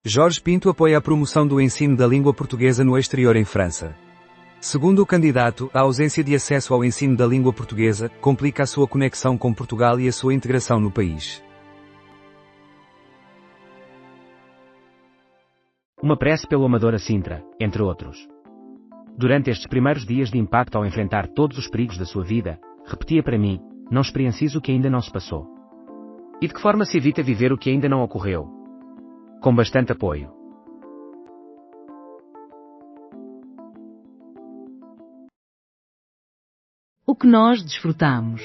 Jorge Pinto apoia a promoção do ensino da língua portuguesa no exterior em França. Segundo o candidato, a ausência de acesso ao ensino da língua portuguesa complica a sua conexão com Portugal e a sua integração no país. Uma prece pelo Amadora Sintra, entre outros. Durante estes primeiros dias de impacto ao enfrentar todos os perigos da sua vida, repetia para mim: não experiencies o que ainda não se passou. E de que forma se evita viver o que ainda não ocorreu? Com bastante apoio. O que nós desfrutamos.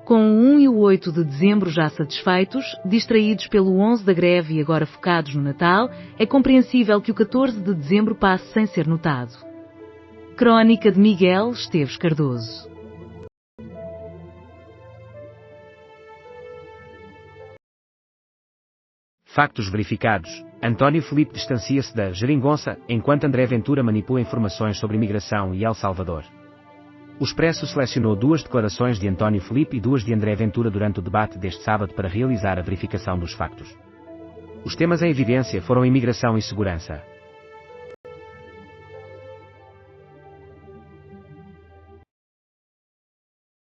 Com o 1 e o 8 de dezembro já satisfeitos, distraídos pelo 11 da greve e agora focados no Natal, é compreensível que o 14 de dezembro passe sem ser notado. Crónica de Miguel Esteves Cardoso. Factos verificados. António Filipe distancia-se da geringonça, enquanto André Ventura manipula informações sobre imigração e El Salvador. O Expresso selecionou 2 declarações de António Filipe e 2 de André Ventura durante o debate deste sábado para realizar a verificação dos factos. Os temas em evidência foram imigração e segurança.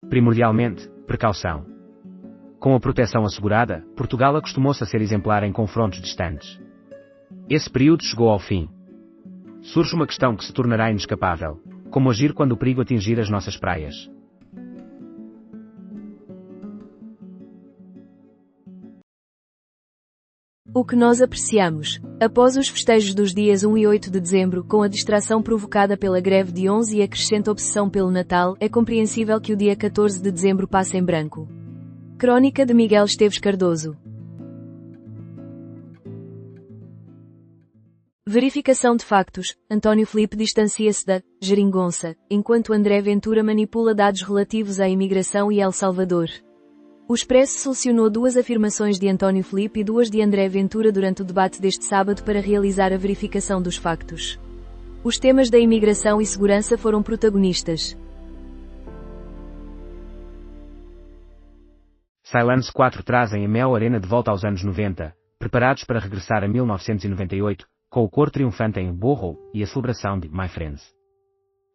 Primordialmente, precaução. Com a proteção assegurada, Portugal acostumou-se a ser exemplar em confrontos distantes. Esse período chegou ao fim. Surge uma questão que se tornará inescapável: como agir quando o perigo atingir as nossas praias? O que nós apreciamos, após os festejos dos dias 1 e 8 de dezembro, com a distração provocada pela greve de 11 e a crescente obsessão pelo Natal, é compreensível que o dia 14 de dezembro passe em branco. Crónica de Miguel Esteves Cardoso. Verificação de factos. António Filipe distancia-se da geringonça, enquanto André Ventura manipula dados relativos à imigração e El Salvador. O Expresso selecionou 2 afirmações de António Filipe e 2 de André Ventura durante o debate deste sábado para realizar a verificação dos factos. Os temas da imigração e segurança foram protagonistas. Silence 4 trazem a Mel Arena de volta aos anos 90, preparados para regressar a 1998, com o cor triunfante em Borro e a celebração de My Friends.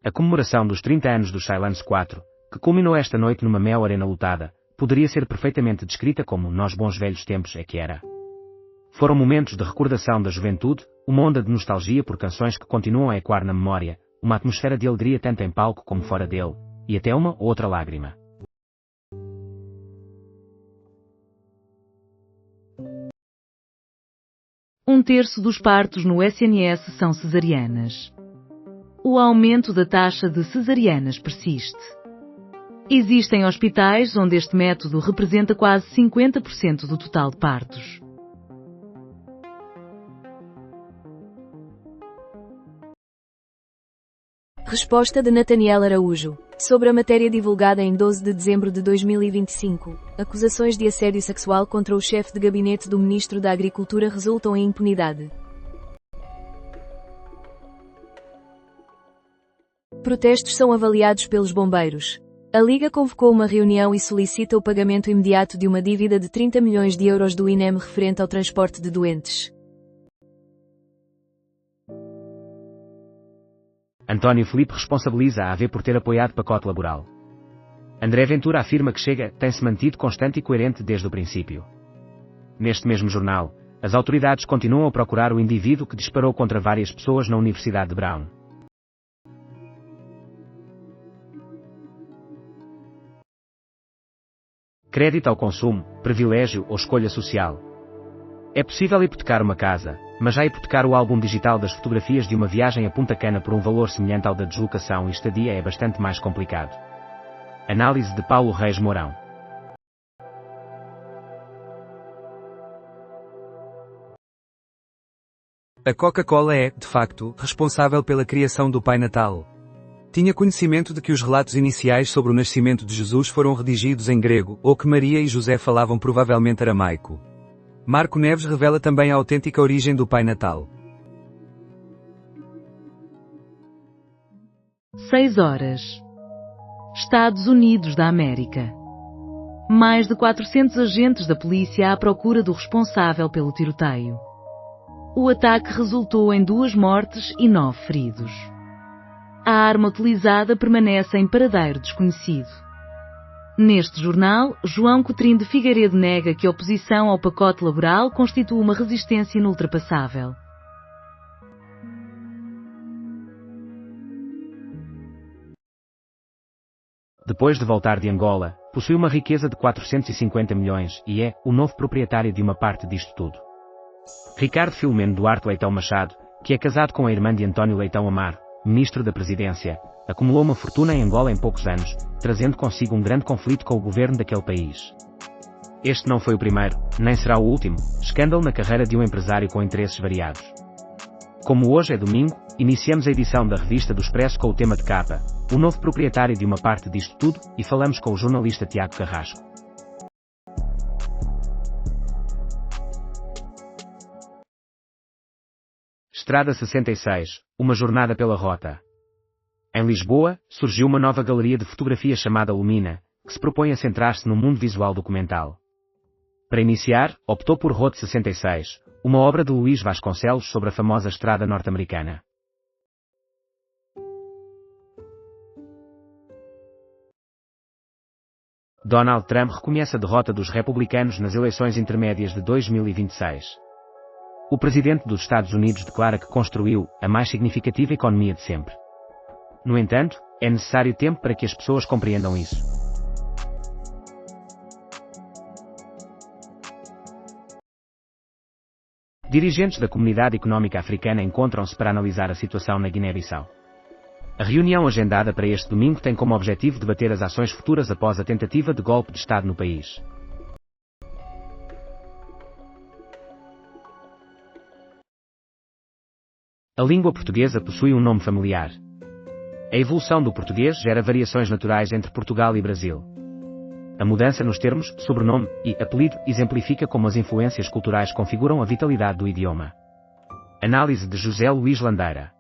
A comemoração dos 30 anos dos Silence 4, que culminou esta noite numa Mel Arena lotada, poderia ser perfeitamente descrita como Nós Bons Velhos Tempos é que era. Foram momentos de recordação da juventude, uma onda de nostalgia por canções que continuam a ecoar na memória, uma atmosfera de alegria tanto em palco como fora dele, e até uma ou outra lágrima. Um terço dos partos no SNS são cesarianas. O aumento da taxa de cesarianas persiste. Existem hospitais onde este método representa quase 50% do total de partos. Resposta de Nathaniel Araújo. Sobre a matéria divulgada em 12 de dezembro de 2025, acusações de assédio sexual contra o chefe de gabinete do Ministro da Agricultura resultam em impunidade. Protestos são avaliados pelos bombeiros. A Liga convocou uma reunião e solicita o pagamento imediato de uma dívida de 30 milhões de euros do INEM referente ao transporte de doentes. António Filipe responsabiliza a AV por ter apoiado pacote laboral. André Ventura afirma que Chega tem-se mantido constante e coerente desde o princípio. Neste mesmo jornal, as autoridades continuam a procurar o indivíduo que disparou contra várias pessoas na Universidade de Brown. Crédito ao consumo, privilégio ou escolha social. É possível hipotecar uma casa, mas já hipotecar o álbum digital das fotografias de uma viagem a Punta Cana por um valor semelhante ao da deslocação e estadia é bastante mais complicado. Análise de Paulo Reis Mourão. A Coca-Cola é, de facto, responsável pela criação do Pai Natal. Tinha conhecimento de que os relatos iniciais sobre o nascimento de Jesus foram redigidos em grego, ou que Maria e José falavam provavelmente aramaico. Marco Neves revela também a autêntica origem do Pai Natal. 6 horas. Estados Unidos da América. Mais de 400 agentes da polícia à procura do responsável pelo tiroteio. O ataque resultou em 2 mortes e 9 feridos. A arma utilizada permanece em paradeiro desconhecido. Neste jornal, João Coutrinho de Figueiredo nega que a oposição ao pacote laboral constitua uma resistência inultrapassável. Depois de voltar de Angola, possui uma riqueza de 450 milhões e é o novo proprietário de uma parte disto tudo. Ricardo Filomeno Duarte Leitão Machado, que é casado com a irmã de António Leitão Amaro, ministro da Presidência, acumulou uma fortuna em Angola em poucos anos, trazendo consigo um grande conflito com o governo daquele país. Este não foi o primeiro, nem será o último, escândalo na carreira de um empresário com interesses variados. Como hoje é domingo, iniciamos a edição da revista do Expresso com o tema de capa, o novo proprietário de uma parte disto tudo, e falamos com o jornalista Tiago Carrasco. Estrada 66, uma jornada pela rota. Em Lisboa, surgiu uma nova galeria de fotografia chamada Lumina, que se propõe a centrar-se no mundo visual documental. Para iniciar, optou por Route 66, uma obra de Luís Vasconcelos sobre a famosa estrada norte-americana. Donald Trump reconhece a derrota dos republicanos nas eleições intermédias de 2026. O presidente dos Estados Unidos declara que construiu a mais significativa economia de sempre. No entanto, é necessário tempo para que as pessoas compreendam isso. Dirigentes da Comunidade Económica Africana encontram-se para analisar a situação na Guiné-Bissau. A reunião agendada para este domingo tem como objetivo debater as ações futuras após a tentativa de golpe de Estado no país. A língua portuguesa possui um nome familiar. A evolução do português gera variações naturais entre Portugal e Brasil. A mudança nos termos, sobrenome e apelido exemplifica como as influências culturais configuram a vitalidade do idioma. Análise de José Luís Landeira.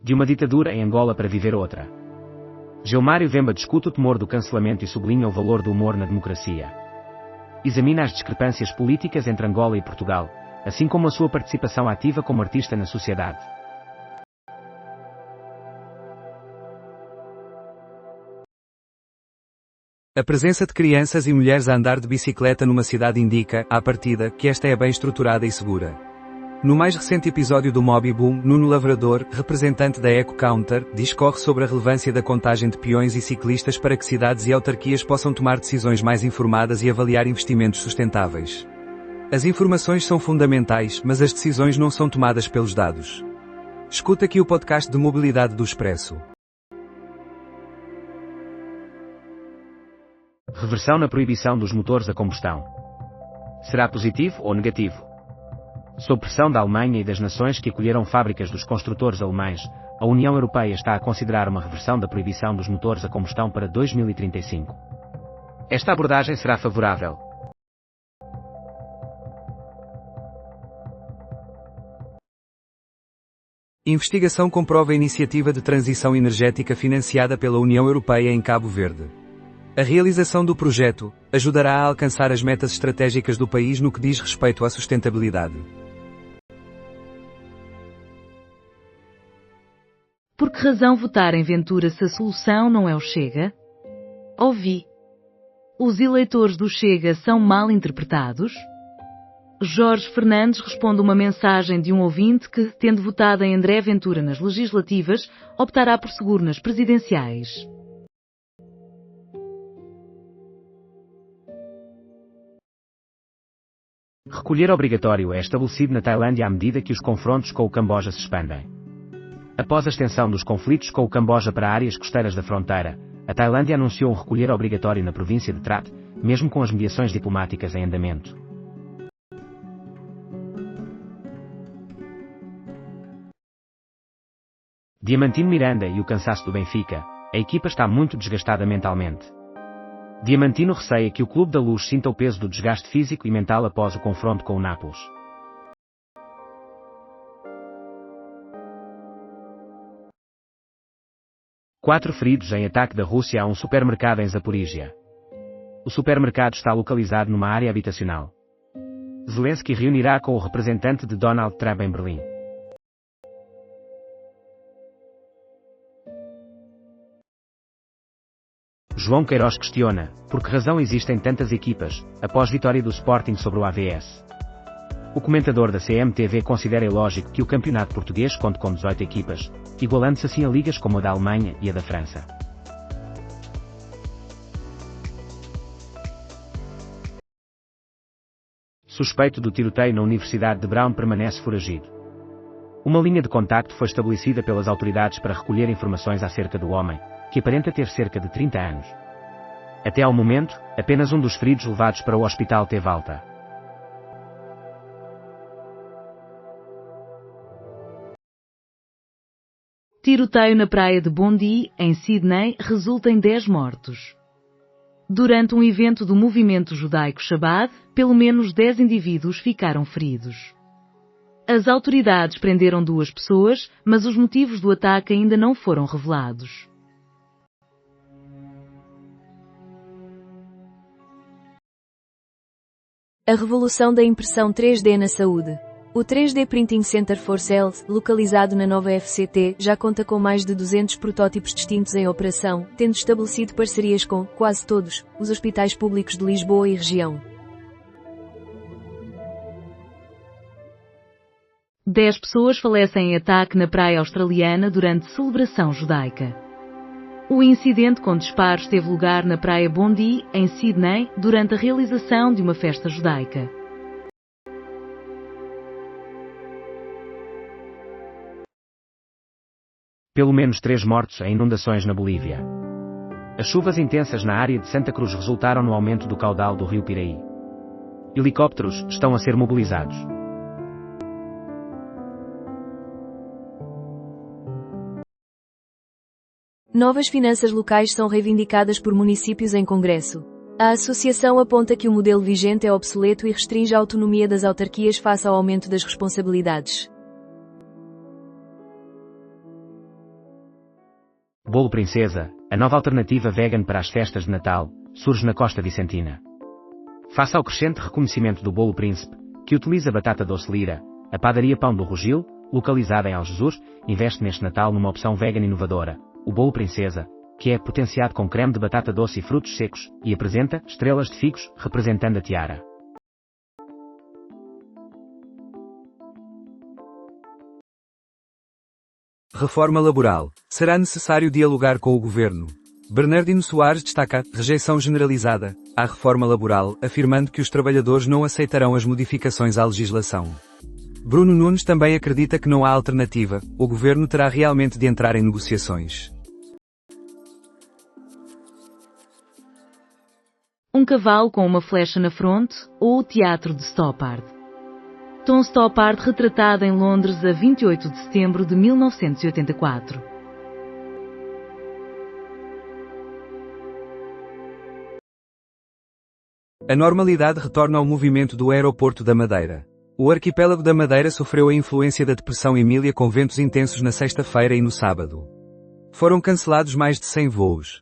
De uma ditadura em Angola para viver outra. Gilmário Vemba discute o temor do cancelamento e sublinha o valor do humor na democracia. Examina as discrepâncias políticas entre Angola e Portugal, assim como a sua participação ativa como artista na sociedade. A presença de crianças e mulheres a andar de bicicleta numa cidade indica, à partida, que esta é bem estruturada e segura. No mais recente episódio do Moby Boom, Nuno Lavrador, representante da Eco Counter, discorre sobre a relevância da contagem de peões e ciclistas para que cidades e autarquias possam tomar decisões mais informadas e avaliar investimentos sustentáveis. As informações são fundamentais, mas as decisões não são tomadas pelos dados. Escuta aqui o podcast de mobilidade do Expresso. Reversão na proibição dos motores a combustão. Será positivo ou negativo? Sob pressão da Alemanha e das nações que acolheram fábricas dos construtores alemães, a União Europeia está a considerar uma reversão da proibição dos motores a combustão para 2035. Esta abordagem será favorável. Investigação comprova a iniciativa de transição energética financiada pela União Europeia em Cabo Verde. A realização do projeto ajudará a alcançar as metas estratégicas do país no que diz respeito à sustentabilidade. Por que razão votar em Ventura se a solução não é o Chega? Ouvi. Os eleitores do Chega são mal interpretados? Jorge Fernandes responde uma mensagem de um ouvinte que, tendo votado em André Ventura nas legislativas, optará por seguro nas presidenciais. Recolher obrigatório é estabelecido na Tailândia à medida que os confrontos com o Camboja se expandem. Após a extensão dos conflitos com o Camboja para áreas costeiras da fronteira, a Tailândia anunciou um recolher obrigatório na província de Trat, mesmo com as mediações diplomáticas em andamento. Diamantino Miranda e o cansaço do Benfica, a equipa está muito desgastada mentalmente. Diamantino receia que o Clube da Luz sinta o peso do desgaste físico e mental após o confronto com o Nápoles. Quatro feridos em ataque da Rússia a um supermercado em Zaporígia. O supermercado está localizado numa área habitacional. Zelensky reunirá com o representante de Donald Trump em Berlim. João Queiroz questiona, por que razão existem tantas equipas, após vitória do Sporting sobre o AVS. O comentador da CMTV considera ilógico que o campeonato português conte com 18 equipas, igualando-se assim a ligas como a da Alemanha e a da França. Suspeito do tiroteio na Universidade de Brown permanece foragido. Uma linha de contacto foi estabelecida pelas autoridades para recolher informações acerca do homem, que aparenta ter cerca de 30 anos. Até ao momento, apenas um dos feridos levados para o hospital teve alta. Tiroteio na praia de Bondi, em Sydney, resulta em 10 mortos. Durante um evento do movimento judaico Shabbat, pelo menos 10 indivíduos ficaram feridos. As autoridades prenderam 2 pessoas, mas os motivos do ataque ainda não foram revelados. A revolução da impressão 3D na saúde. O 3D Printing Center for Health, localizado na nova FCT, já conta com mais de 200 protótipos distintos em operação, tendo estabelecido parcerias com, quase todos, os hospitais públicos de Lisboa e região. 10 pessoas falecem em ataque na praia australiana durante celebração judaica. O incidente com disparos teve lugar na praia Bondi, em Sydney, durante a realização de uma festa judaica. Pelo menos 3 mortos em inundações na Bolívia. As chuvas intensas na área de Santa Cruz resultaram no aumento do caudal do rio Piraí. Helicópteros estão a ser mobilizados. Novas finanças locais são reivindicadas por municípios em Congresso. A associação aponta que o modelo vigente é obsoleto e restringe a autonomia das autarquias face ao aumento das responsabilidades. Bolo Princesa, a nova alternativa vegan para as festas de Natal, surge na Costa Vicentina. Face ao crescente reconhecimento do Bolo Príncipe, que utiliza batata doce lira, a padaria Pão do Rogil, localizada em Algesur, investe neste Natal numa opção vegan inovadora, o Bolo Princesa, que é potenciado com creme de batata doce e frutos secos, e apresenta estrelas de figos, representando a tiara. Reforma laboral. Será necessário dialogar com o governo. Bernardino Soares destaca rejeição generalizada à reforma laboral, afirmando que os trabalhadores não aceitarão as modificações à legislação. Bruno Nunes também acredita que não há alternativa, o governo terá realmente de entrar em negociações. Um cavalo com uma flecha na fronte, ou o teatro de Stoppard. Tom Stoppard retratado em Londres a 28 de setembro de 1984. A normalidade retorna ao movimento do aeroporto da Madeira. O arquipélago da Madeira sofreu a influência da Depressão Emília com ventos intensos na sexta-feira e no sábado. Foram cancelados mais de 100 voos.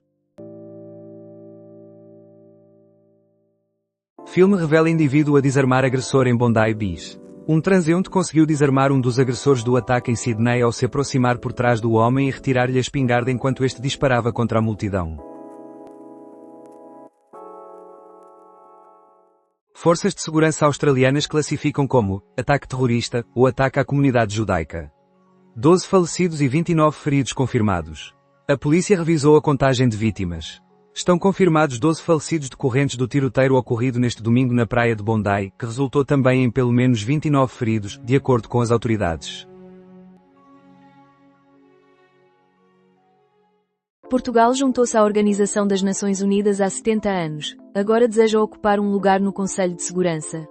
Filme revela indivíduo a desarmar agressor em Bondi Beach. Um transeunte conseguiu desarmar um dos agressores do ataque em Sydney ao se aproximar por trás do homem e retirar-lhe a espingarda enquanto este disparava contra a multidão. Forças de segurança australianas classificam como ataque terrorista o ataque à comunidade judaica. 12 falecidos e 29 feridos confirmados. A polícia revisou a contagem de vítimas. Estão confirmados 12 falecidos decorrentes do tiroteio ocorrido neste domingo na praia de Bondi, que resultou também em pelo menos 29 feridos, de acordo com as autoridades. Portugal juntou-se à Organização das Nações Unidas há 70 anos, agora deseja ocupar um lugar no Conselho de Segurança.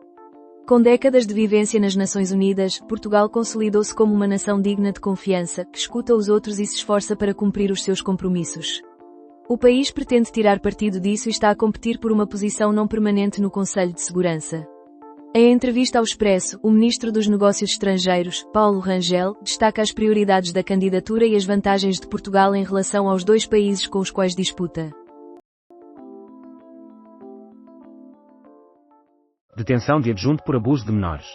Com décadas de vivência nas Nações Unidas, Portugal consolidou-se como uma nação digna de confiança, que escuta os outros e se esforça para cumprir os seus compromissos. O país pretende tirar partido disso e está a competir por uma posição não permanente no Conselho de Segurança. Em entrevista ao Expresso, o ministro dos Negócios Estrangeiros, Paulo Rangel, destaca as prioridades da candidatura e as vantagens de Portugal em relação aos 2 países com os quais disputa. Detenção de adjunto por abuso de menores.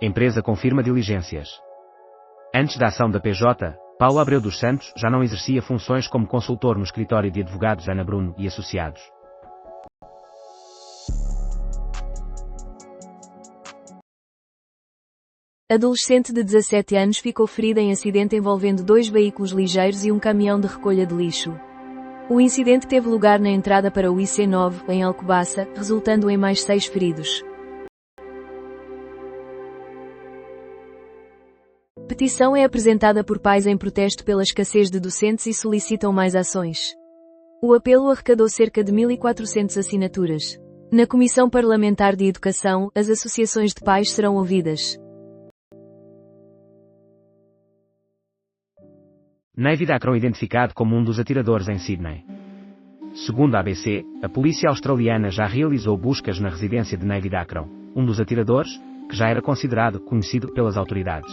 Empresa confirma diligências. Antes da ação da PJ, Paulo Abreu dos Santos já não exercia funções como consultor no escritório de advogados Ana Bruno e Associados. Adolescente de 17 anos ficou ferida em acidente envolvendo 2 veículos ligeiros e um caminhão de recolha de lixo. O incidente teve lugar na entrada para o IC9, em Alcobaça, resultando em mais 6 feridos. Petição é apresentada por pais em protesto pela escassez de docentes e solicitam mais ações. O apelo arrecadou cerca de 1.400 assinaturas. Na Comissão Parlamentar de Educação, as associações de pais serão ouvidas. Navy Dacron identificado como um dos atiradores em Sydney. Segundo a ABC, a polícia australiana já realizou buscas na residência de Navy Dacron, um dos atiradores, que já era considerado conhecido pelas autoridades.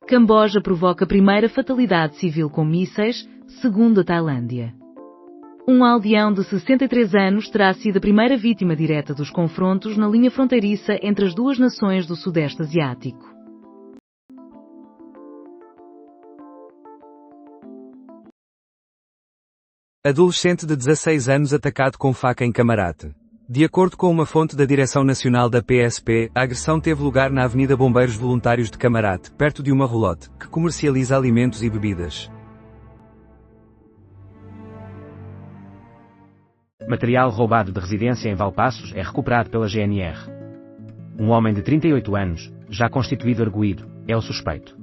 Camboja provoca a primeira fatalidade civil com mísseis, segundo a Tailândia. Um aldeão de 63 anos terá sido a primeira vítima direta dos confrontos na linha fronteiriça entre as duas nações do Sudeste Asiático. Adolescente de 16 anos atacado com faca em Camarate. De acordo com uma fonte da Direção Nacional da PSP, a agressão teve lugar na Avenida Bombeiros Voluntários de Camarate, perto de uma roulotte, que comercializa alimentos e bebidas. Material roubado de residência em Valpaços é recuperado pela GNR. Um homem de 38 anos, já constituído arguido, é o suspeito.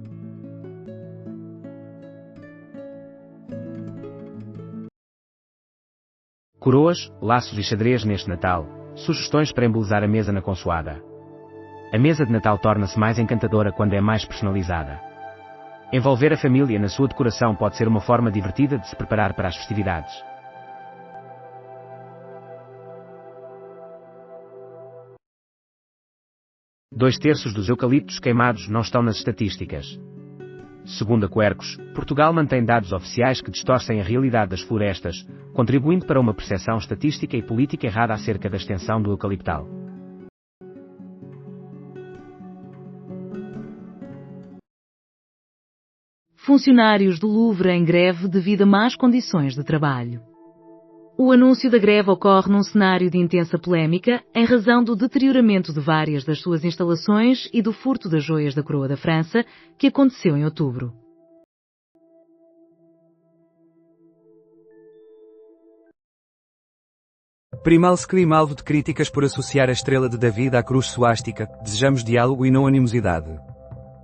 Coroas, laços e xadrez neste Natal, sugestões para embelezar a mesa na consoada. A mesa de Natal torna-se mais encantadora quando é mais personalizada. Envolver a família na sua decoração pode ser uma forma divertida de se preparar para as festividades. Dois terços dos eucaliptos queimados não estão nas estatísticas. Segundo a Quercus, Portugal mantém dados oficiais que distorcem a realidade das florestas, contribuindo para uma percepção estatística e política errada acerca da extensão do eucaliptal. Funcionários do Louvre em greve devido a más condições de trabalho. O anúncio da greve ocorre num cenário de intensa polémica, em razão do deterioramento de várias das suas instalações e do furto das joias da coroa da França, que aconteceu em outubro. Primal Scream alvo de críticas por associar a estrela de David à cruz suástica. Desejamos diálogo e não animosidade.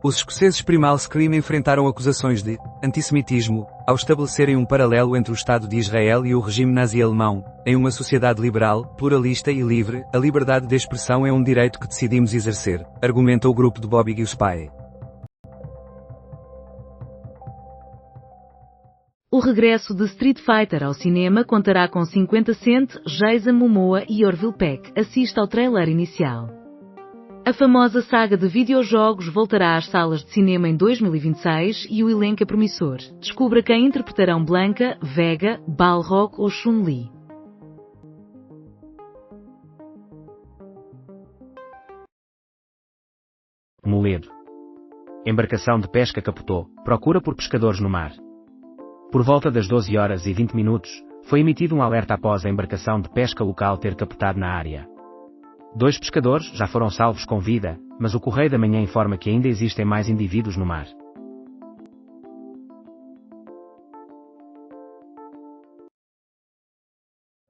Os escoceses Primal Scream enfrentaram acusações de antissemitismo, ao estabelecerem um paralelo entre o Estado de Israel e o regime nazi alemão. Em uma sociedade liberal, pluralista e livre, a liberdade de expressão é um direito que decidimos exercer, argumenta o grupo de Bobby Gillespie. O regresso de Street Fighter ao cinema contará com 50 Cent, Jason Momoa e Orville Peck. Assista ao trailer inicial. A famosa saga de videojogos voltará às salas de cinema em 2026 e o elenco é promissor. Descubra quem interpretarão Blanca, Vega, Balrog ou Chun-Li. Moledo. Embarcação de pesca capotou, procura por pescadores no mar. Por volta das 12 horas e 20 minutos, foi emitido um alerta após a embarcação de pesca local ter capotado na área. 2 pescadores já foram salvos com vida, mas o Correio da Manhã informa que ainda existem mais indivíduos no mar.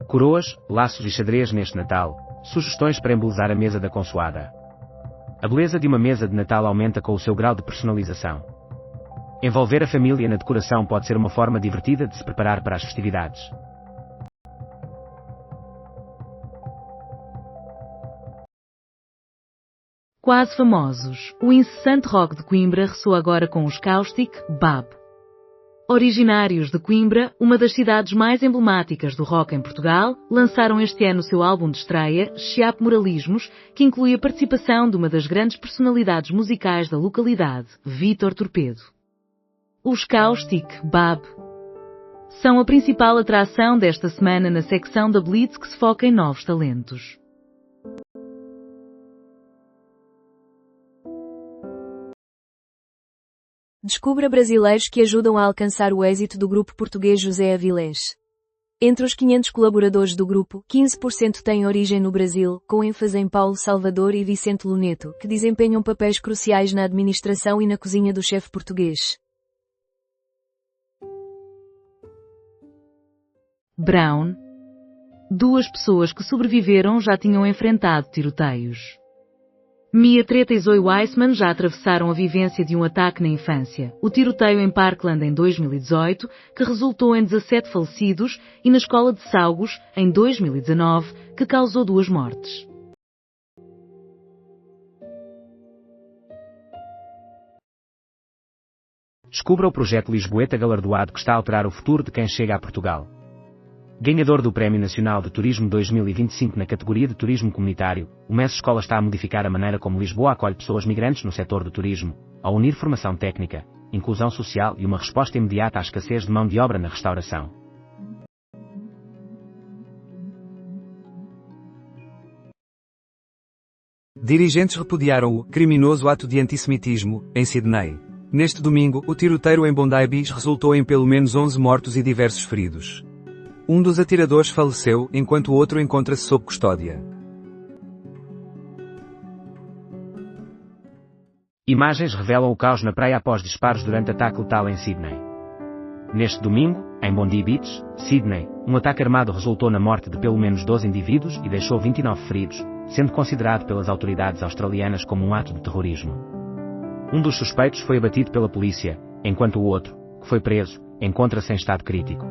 Coroas, laços e xadrez neste Natal, sugestões para embelezar a mesa da consoada. A beleza de uma mesa de Natal aumenta com o seu grau de personalização. Envolver a família na decoração pode ser uma forma divertida de se preparar para as festividades. Quase famosos, o incessante rock de Coimbra ressoa agora com os Caustic, Bab. Originários de Coimbra, uma das cidades mais emblemáticas do rock em Portugal, lançaram este ano o seu álbum de estreia, Chiapo Moralismos, que inclui a participação de uma das grandes personalidades musicais da localidade, Vítor Torpedo. Os Caustic, Bab. São a principal atração desta semana na secção da Blitz que se foca em novos talentos. Descubra brasileiros que ajudam a alcançar o êxito do grupo português José Avilés. Entre os 500 colaboradores do grupo, 15% têm origem no Brasil, com ênfase em Paulo Salvador e Vicente Luneto, que desempenham papéis cruciais na administração e na cozinha do chefe português. Brown. 2 pessoas que sobreviveram já tinham enfrentado tiroteios. Mia Treta e Zoe Weissman já atravessaram a vivência de um ataque na infância, o tiroteio em Parkland em 2018, que resultou em 17 falecidos, e na escola de Saugus, em 2019, que causou 2 mortes. Descubra o projeto Lisboeta galardoado que está a alterar o futuro de quem chega a Portugal. Ganhador do Prémio Nacional de Turismo 2025 na categoria de Turismo Comunitário, o MES Escola está a modificar a maneira como Lisboa acolhe pessoas migrantes no setor do turismo, ao unir formação técnica, inclusão social e uma resposta imediata à escassez de mão de obra na restauração. Dirigentes repudiaram o criminoso ato de antissemitismo, em Sydney. Neste domingo, o tiroteio em Bondi Beach resultou em pelo menos 11 mortos e diversos feridos. Um dos atiradores faleceu, enquanto o outro encontra-se sob custódia. Imagens revelam o caos na praia após disparos durante ataque letal em Sydney. Neste domingo, em Bondi Beach, Sydney, um ataque armado resultou na morte de pelo menos 12 indivíduos e deixou 29 feridos, sendo considerado pelas autoridades australianas como um ato de terrorismo. Um dos suspeitos foi abatido pela polícia, enquanto o outro, que foi preso, encontra-se em estado crítico.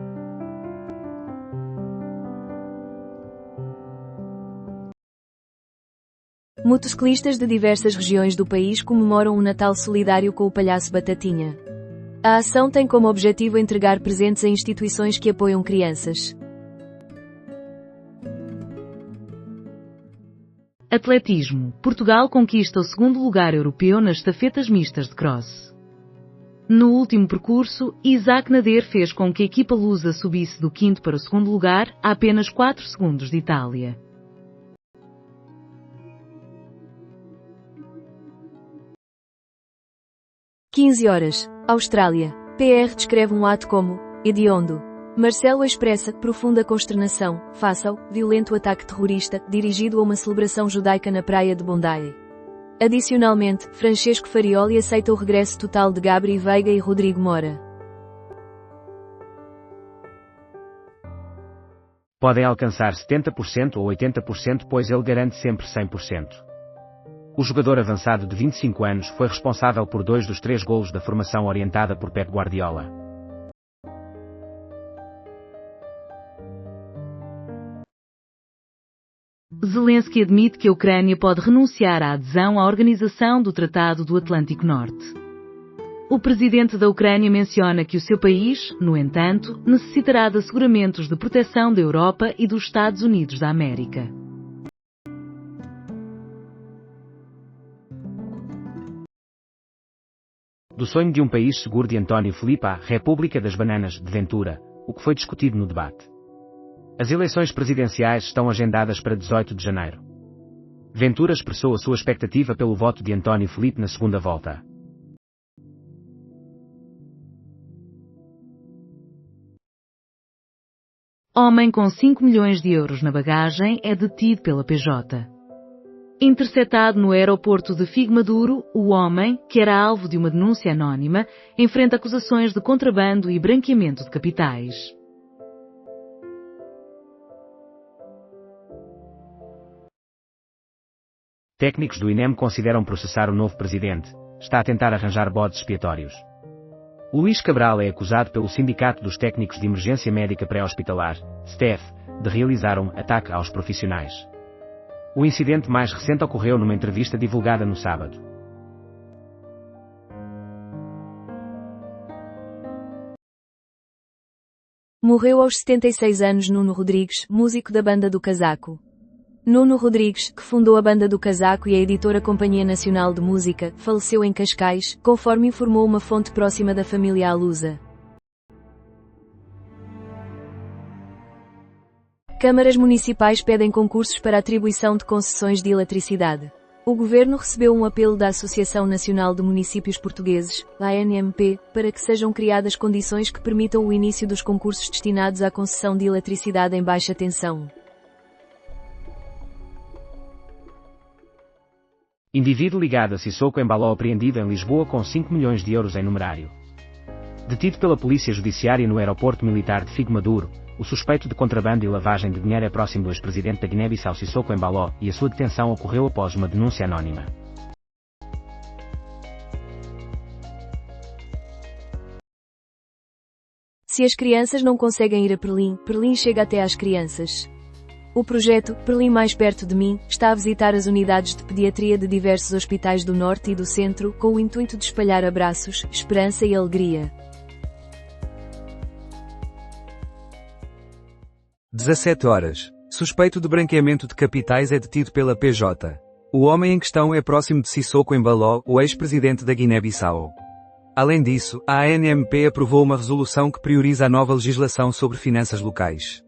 Motociclistas de diversas regiões do país comemoram um Natal solidário com o Palhaço Batatinha. A ação tem como objetivo entregar presentes a instituições que apoiam crianças. Atletismo. Portugal conquista o 2º lugar europeu nas estafetas mistas de cross. No último percurso, Isaac Nader fez com que a equipa lusa subisse do 5º para o 2º lugar, a apenas 4 segundos de Itália. h, Austrália. PR descreve um ato como hediondo. Marcelo expressa profunda consternação face ao violento ataque terrorista dirigido a uma celebração judaica na praia de Bondi. Adicionalmente, Francesco Farioli aceita o regresso total de Gabri Veiga e Rodrigo Mora. Podem alcançar 70% ou 80%, pois ele garante sempre 100%. O jogador avançado de 25 anos foi responsável por 2 dos 3 golos da formação orientada por Pep Guardiola. Zelensky admite que a Ucrânia pode renunciar à adesão à Organização do Tratado do Atlântico Norte. O presidente da Ucrânia menciona que o seu país, no entanto, necessitará de asseguramentos de proteção da Europa e dos Estados Unidos da América. Do sonho de um país seguro de António Filipe à República das Bananas de Ventura, o que foi discutido no debate. As eleições presidenciais estão agendadas para 18 de janeiro. Ventura expressou a sua expectativa pelo voto de António Filipe na segunda volta. Homem com 5 milhões de euros na bagagem é detido pela PJ. Interceptado no aeroporto de Figueiredo, o homem, que era alvo de uma denúncia anónima, enfrenta acusações de contrabando e branqueamento de capitais. Técnicos do INEM consideram processar o novo presidente. Está a tentar arranjar bodes expiatórios. Luís Cabral é acusado pelo Sindicato dos Técnicos de Emergência Médica Pré-Hospitalar, STEF, de realizar um ataque aos profissionais. O incidente mais recente ocorreu numa entrevista divulgada no sábado. Morreu aos 76 anos Nuno Rodrigues, músico da Banda do Casaco. Nuno Rodrigues, que fundou a Banda do Casaco e a editora Companhia Nacional de Música, faleceu em Cascais, conforme informou uma fonte próxima da família Alusa. Câmaras municipais pedem concursos para atribuição de concessões de eletricidade. O governo recebeu um apelo da Associação Nacional de Municípios Portugueses, ANMP, para que sejam criadas condições que permitam o início dos concursos destinados à concessão de eletricidade em baixa tensão. Indivíduo ligado a Sissoko Embaló apreendido em Lisboa com 5 milhões de euros em numerário. Detido pela Polícia Judiciária no aeroporto militar de Figo Maduro, o suspeito de contrabando e lavagem de dinheiro é próximo do ex-presidente da Guiné-Bissau Sissoko Embaló e a sua detenção ocorreu após uma denúncia anónima. Se as crianças não conseguem ir a Perlim, Perlim chega até às crianças. O projeto Perlim Mais Perto de Mim está a visitar as unidades de pediatria de diversos hospitais do Norte e do Centro com o intuito de espalhar abraços, esperança e alegria. 17 horas. Suspeito de branqueamento de capitais é detido pela PJ. O homem em questão é próximo de Sissoko Embaló, o ex-presidente da Guiné-Bissau. Além disso, a ANMP aprovou uma resolução que prioriza a nova legislação sobre finanças locais.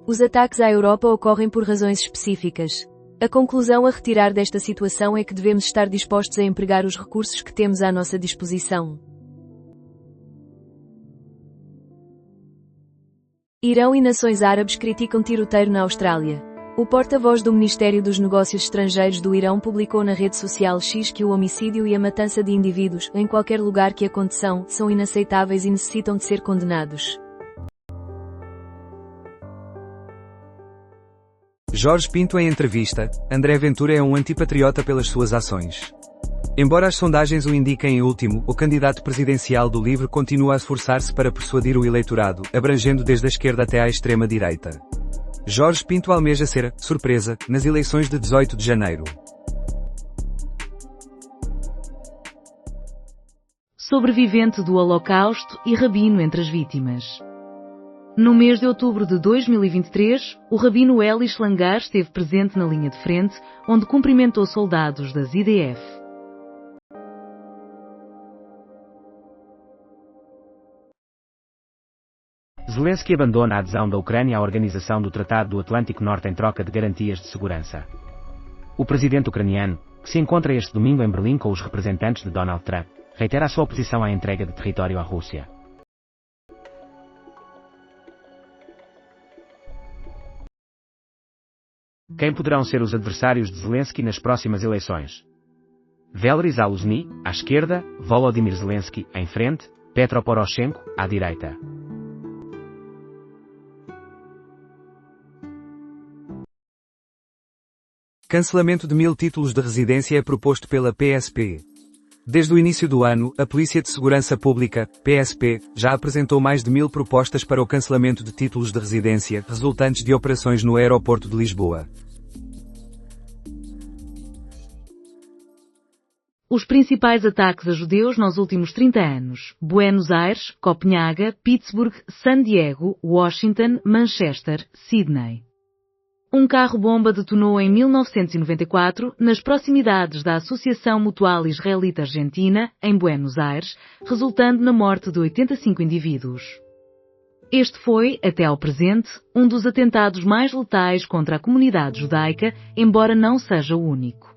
Os ataques à Europa ocorrem por razões específicas. A conclusão a retirar desta situação é que devemos estar dispostos a empregar os recursos que temos à nossa disposição. Irão e nações árabes criticam tiroteio na Austrália. O porta-voz do Ministério dos Negócios Estrangeiros do Irão publicou na rede social X que o homicídio e a matança de indivíduos, em qualquer lugar que aconteçam, são inaceitáveis e necessitam de ser condenados. Jorge Pinto em entrevista, André Ventura é um antipatriota pelas suas ações. Embora as sondagens o indiquem em último, o candidato presidencial do LIVRE continua a esforçar-se para persuadir o eleitorado, abrangendo desde a esquerda até à extrema-direita. Jorge Pinto almeja ser, surpresa, nas eleições de 18 de janeiro. Sobrevivente do Holocausto e rabino entre as vítimas. No mês de outubro de 2023, o rabino Eli Schlangar esteve presente na linha de frente, onde cumprimentou soldados das IDF. Zelensky abandona a adesão da Ucrânia à Organização do Tratado do Atlântico Norte em troca de garantias de segurança. O presidente ucraniano, que se encontra este domingo em Berlim com os representantes de Donald Trump, reitera a sua oposição à entrega de território à Rússia. Quem poderão ser os adversários de Zelensky nas próximas eleições? Valery Zaluzny, à esquerda, Volodymyr Zelensky, em frente, Petro Poroshenko, à direita. Cancelamento de 1000 títulos de residência é proposto pela PSP. Desde o início do ano, a Polícia de Segurança Pública, PSP, já apresentou mais de 1000 propostas para o cancelamento de títulos de residência, resultantes de operações no aeroporto de Lisboa. Os principais ataques a judeus nos últimos 30 anos: Buenos Aires, Copenhaga, Pittsburgh, San Diego, Washington, Manchester, Sydney. Um carro-bomba detonou em 1994, nas proximidades da Associação Mutual Israelita-Argentina, em Buenos Aires, resultando na morte de 85 indivíduos. Este foi, até ao presente, um dos atentados mais letais contra a comunidade judaica, embora não seja o único.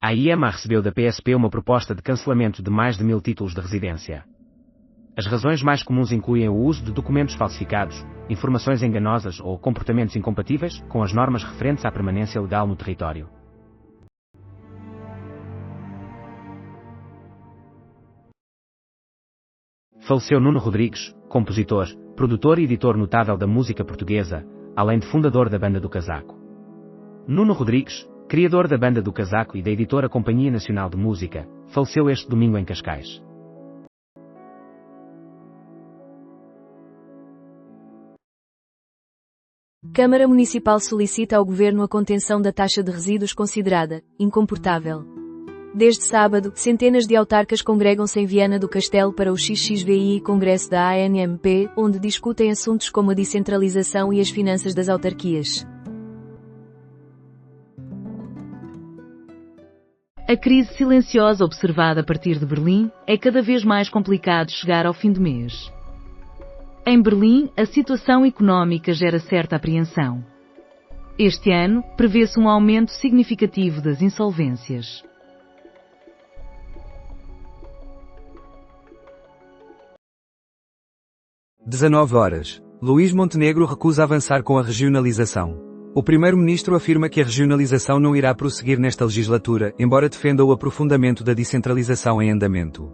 A IEMA recebeu da PSP uma proposta de cancelamento de mais de 1000 títulos de residência. As razões mais comuns incluem o uso de documentos falsificados, informações enganosas ou comportamentos incompatíveis com as normas referentes à permanência legal no território. Faleceu Nuno Rodrigues, compositor, produtor e editor notável da música portuguesa, além de fundador da Banda do Casaco. Nuno Rodrigues, criador da Banda do Casaco e da editora Companhia Nacional de Música, faleceu este domingo em Cascais. Câmara Municipal solicita ao Governo a contenção da taxa de resíduos considerada incomportável. Desde sábado, centenas de autarcas congregam-se em Viana do Castelo para o XXVI Congresso da ANMP, onde discutem assuntos como a descentralização e as finanças das autarquias. A crise silenciosa observada a partir de Berlim é cada vez mais complicado chegar ao fim do mês. Em Berlim, a situação económica gera certa apreensão. Este ano, prevê-se um aumento significativo das insolvências. (19h). Luís Montenegro recusa avançar com a regionalização. O primeiro-ministro afirma que a regionalização não irá prosseguir nesta legislatura, embora defenda o aprofundamento da descentralização em andamento.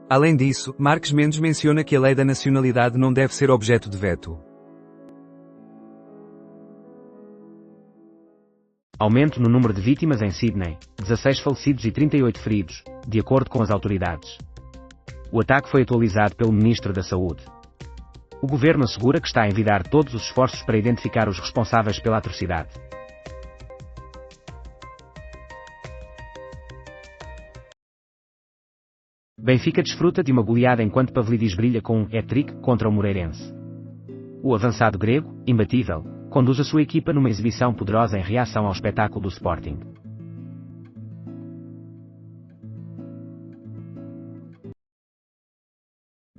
Além disso, Marques Mendes menciona que a lei da nacionalidade não deve ser objeto de veto. Aumento no número de vítimas em Sydney, 16 falecidos e 38 feridos, de acordo com as autoridades. O ataque foi atualizado pelo Ministro da Saúde. O governo assegura que está a envidar todos os esforços para identificar os responsáveis pela atrocidade. Benfica desfruta de uma goleada enquanto Pavlidis brilha com um hat-trick contra o Moreirense. O avançado grego, imbatível, conduz a sua equipa numa exibição poderosa em reação ao espetáculo do Sporting.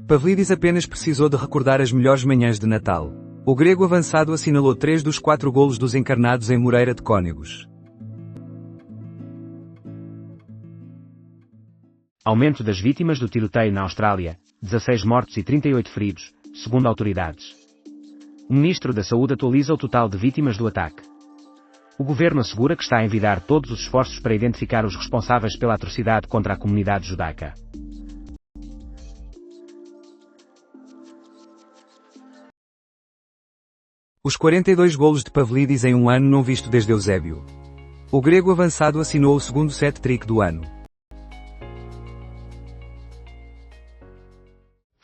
Pavlidis apenas precisou de recordar as melhores manhãs de Natal. O grego avançado assinalou 3 dos 4 golos dos encarnados em Moreira de Cónegos. Aumento das vítimas do tiroteio na Austrália, 16 mortos e 38 feridos, segundo autoridades. O Ministro da Saúde atualiza o total de vítimas do ataque. O governo assegura que está a envidar todos os esforços para identificar os responsáveis pela atrocidade contra a comunidade judaica. Os 42 golos de Pavlidis em um ano não visto desde Eusébio. O grego avançado assinou o segundo hat-trick do ano.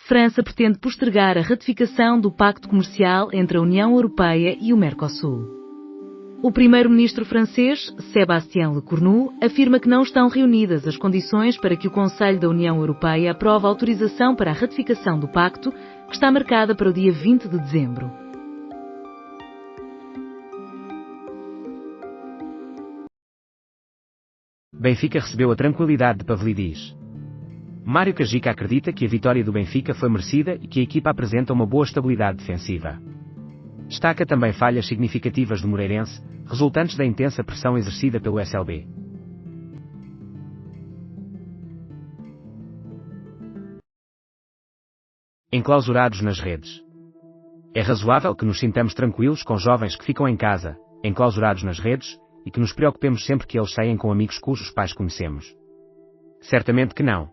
França pretende postergar a ratificação do Pacto Comercial entre a União Europeia e o Mercosul. O primeiro-ministro francês, Sébastien Lecornu, afirma que não estão reunidas as condições para que o Conselho da União Europeia aprove a autorização para a ratificação do pacto, que está marcada para o dia 20 de dezembro. Benfica recebeu a tranquilidade de Pavlidis. Mário Cajica acredita que a vitória do Benfica foi merecida e que a equipa apresenta uma boa estabilidade defensiva. Destaca também falhas significativas do Moreirense, resultantes da intensa pressão exercida pelo SLB. Enclausurados nas redes. É razoável que nos sintamos tranquilos com jovens que ficam em casa, enclausurados nas redes, e que nos preocupemos sempre que eles saem com amigos cujos pais conhecemos. Certamente que não.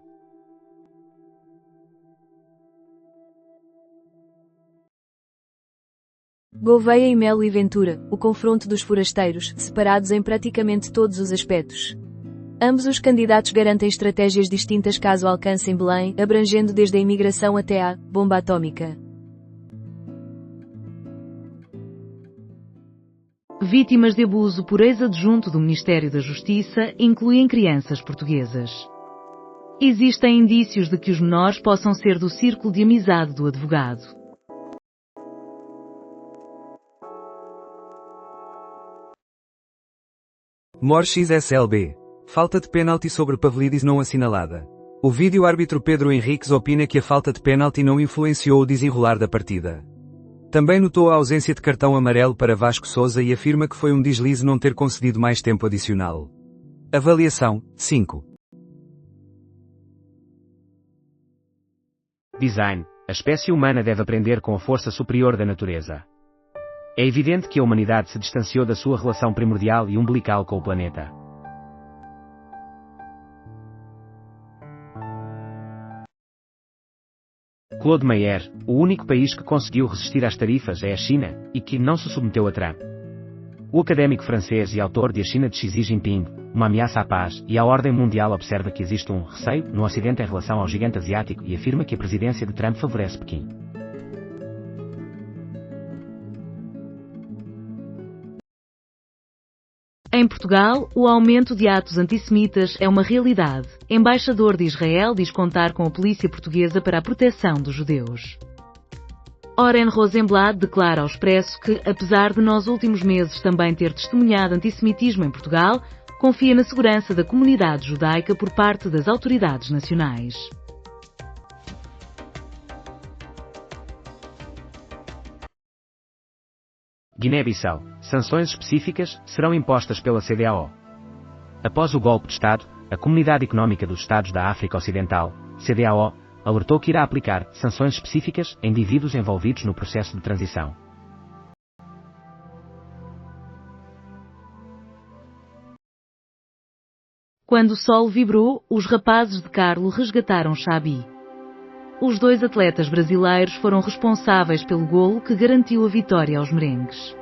Gouveia e Melo e Ventura, o confronto dos forasteiros, separados em praticamente todos os aspectos. Ambos os candidatos garantem estratégias distintas caso alcancem Belém, abrangendo desde a imigração até a bomba atómica. Vítimas de abuso por ex-adjunto do Ministério da Justiça incluem crianças portuguesas. Existem indícios de que os menores possam ser do círculo de amizade do advogado. MOR XSLB. Falta de pênalti sobre Pavlidis não assinalada. O vídeo-árbitro Pedro Henriques opina que a falta de pênalti não influenciou o desenrolar da partida. Também notou a ausência de cartão amarelo para Vasco Sousa e afirma que foi um deslize não ter concedido mais tempo adicional. Avaliação: 5. Design. A espécie humana deve aprender com a força superior da natureza. É evidente que a humanidade se distanciou da sua relação primordial e umbilical com o planeta. Claude Meyer, o único país que conseguiu resistir às tarifas é a China, e que não se submeteu a Trump. O académico francês e autor de A China de Xi Jinping, uma ameaça à paz e à ordem mundial observa que existe um receio no Ocidente em relação ao gigante asiático e afirma que a presidência de Trump favorece Pequim. Em Portugal, o aumento de atos antissemitas é uma realidade. Embaixador de Israel diz contar com a polícia portuguesa para a proteção dos judeus. Oren Rosenblatt declara ao Expresso que, apesar de nos últimos meses também ter testemunhado antissemitismo em Portugal, confia na segurança da comunidade judaica por parte das autoridades nacionais. Guiné-Bissau. Sanções específicas serão impostas pela CEDEAO. Após o golpe de Estado, a Comunidade Económica dos Estados da África Ocidental, CEDEAO, alertou que irá aplicar sanções específicas a indivíduos envolvidos no processo de transição. Quando o sol vibrou, os rapazes de Carlo resgataram Xabi. Os dois atletas brasileiros foram responsáveis pelo golo que garantiu a vitória aos merengues.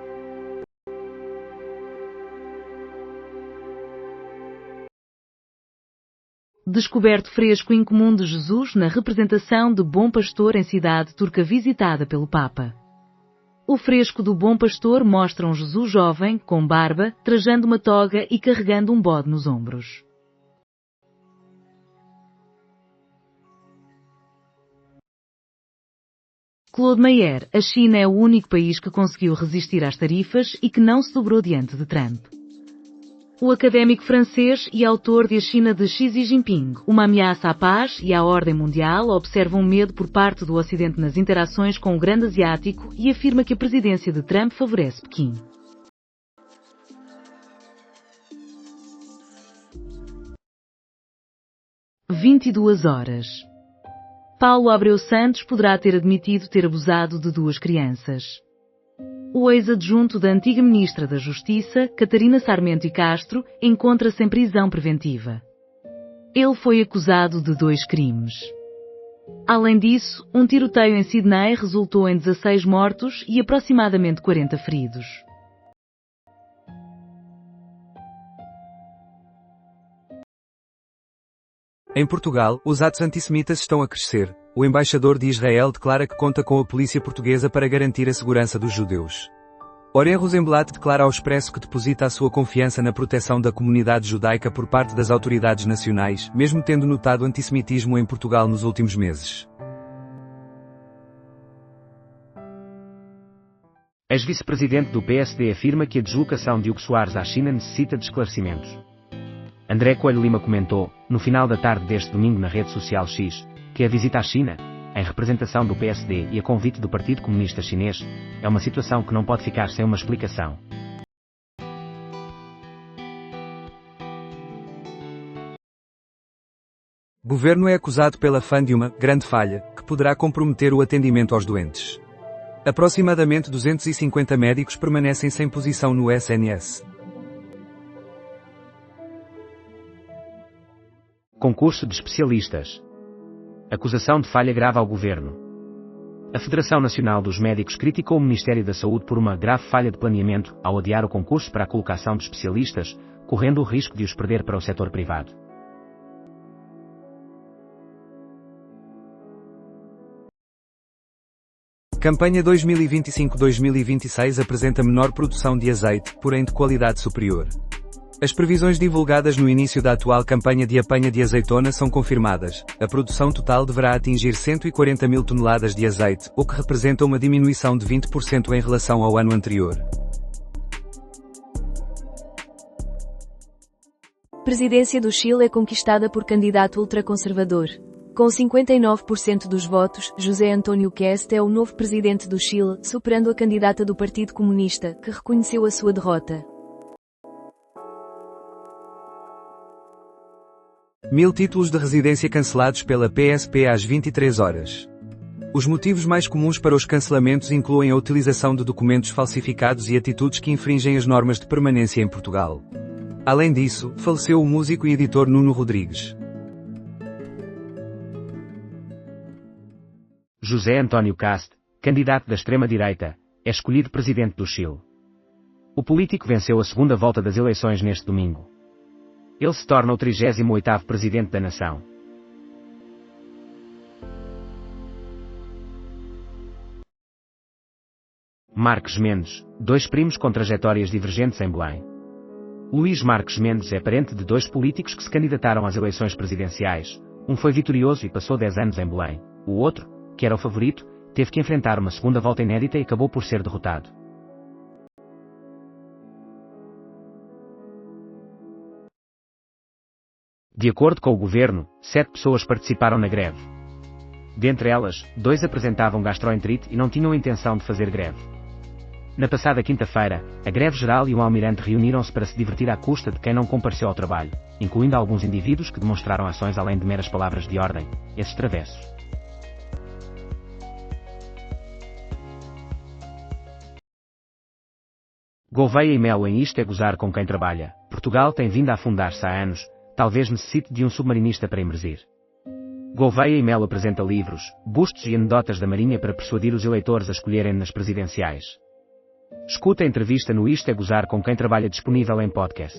Descoberto fresco incomum de Jesus na representação de Bom Pastor em cidade turca visitada pelo Papa. O fresco do Bom Pastor mostra um Jesus jovem, com barba, trajando uma toga e carregando um bode nos ombros. Claude Mayer, a China é o único país que conseguiu resistir às tarifas e que não se dobrou diante de Trump. O académico francês e autor de A China de Xi Jinping, uma ameaça à paz e à ordem mundial, observa um medo por parte do Ocidente nas interações com o grande asiático e afirma que a presidência de Trump favorece Pequim. – 22 horas. Paulo Abreu Santos poderá ter admitido ter abusado de 2 crianças. O ex-adjunto da antiga ministra da Justiça, Catarina Sarmento e Castro, encontra-se em prisão preventiva. Ele foi acusado de 2 crimes. Além disso, um tiroteio em Sydney resultou em 16 mortos e aproximadamente 40 feridos. Em Portugal, os atos antissemitas estão a crescer. O embaixador de Israel declara que conta com a polícia portuguesa para garantir a segurança dos judeus. Oren Rosenblatt declara ao Expresso que deposita a sua confiança na proteção da comunidade judaica por parte das autoridades nacionais, mesmo tendo notado antissemitismo em Portugal nos últimos meses. Ex-vice-presidente do PSD afirma que a deslocação de Hugo Soares à China necessita de esclarecimentos. André Coelho Lima comentou, no final da tarde deste domingo na rede social X, que a visita à China, em representação do PSD e a convite do Partido Comunista Chinês, é uma situação que não pode ficar sem uma explicação. Governo é acusado pela fã de uma grande falha, que poderá comprometer o atendimento aos doentes. Aproximadamente 250 médicos permanecem sem posição no SNS. Concurso de especialistas. Acusação de falha grave ao governo. A Federação Nacional dos Médicos criticou o Ministério da Saúde por uma grave falha de planeamento ao adiar o concurso para a colocação de especialistas, correndo o risco de os perder para o setor privado. Campanha 2025-2026 apresenta menor produção de azeite, porém de qualidade superior. As previsões divulgadas no início da atual campanha de apanha de azeitona são confirmadas. A produção total deverá atingir 140 mil toneladas de azeite, o que representa uma diminuição de 20% em relação ao ano anterior. Presidência do Chile é conquistada por candidato ultraconservador. Com 59% dos votos, José António Kast é o novo presidente do Chile, superando a candidata do Partido Comunista, que reconheceu a sua derrota. 1000 títulos de residência cancelados pela PSP às 23 horas. Os motivos mais comuns para os cancelamentos incluem a utilização de documentos falsificados e atitudes que infringem as normas de permanência em Portugal. Além disso, faleceu o músico e editor Nuno Rodrigues. José António Kast, candidato da extrema-direita, é escolhido presidente do Chile. O político venceu a segunda volta das eleições neste domingo. Ele se torna o 38º presidente da nação. Marques Mendes, 2 primos com trajetórias divergentes em Belém. Luís Marques Mendes é parente de 2 políticos que se candidataram às eleições presidenciais. Um foi vitorioso e passou 10 anos em Belém. O outro, que era o favorito, teve que enfrentar uma segunda volta inédita e acabou por ser derrotado. De acordo com o governo, 7 pessoas participaram na greve. Dentre elas, 2 apresentavam gastroenterite e não tinham intenção de fazer greve. Na passada quinta-feira, a greve geral e um almirante reuniram-se para se divertir à custa de quem não compareceu ao trabalho, incluindo alguns indivíduos que demonstraram ações além de meras palavras de ordem, esses travessos. Gouveia e Melo em Isto é Gozar com Quem Trabalha. Portugal tem vindo a afundar-se há anos, talvez necessite de um submarinista para emergir. Gouveia e Melo apresenta livros, bustos e anedotas da Marinha para persuadir os eleitores a escolherem nas presidenciais. Escuta a entrevista no Isto é Gozar com Quem Trabalha disponível em podcast.